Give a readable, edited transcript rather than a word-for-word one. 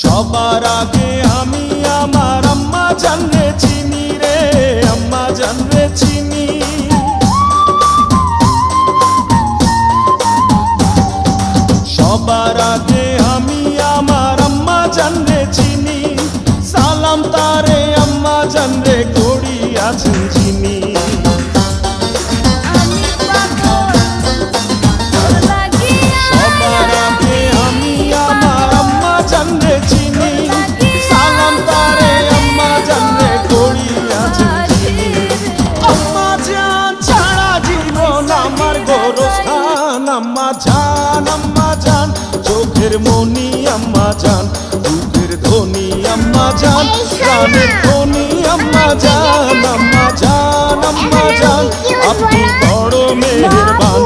সবার আগে আমি আমার আম্মা জানরে চিনি রে, আম্মা জানরে চিনি। সবার আগে আমি আমার আম্মা জানরে চিনি, সালাম তারে আম্মা জানরে করি আছেন চিনি। সবার আগে আমি আমার আম্মা জানরে চিনি, সালাম তারে আম্মা জানরে করি আছেন চিনি। আম্মা জান ছাড়া জীবন আমার গোরস্থান, আম্মা জান চোখের মনি আম্মা জান, বুকের ধ্বনি আম্মা জান, প্রাণের ধ্বনি আম্মা জান, আম্মা জান আপনি বড় মেহেরবান।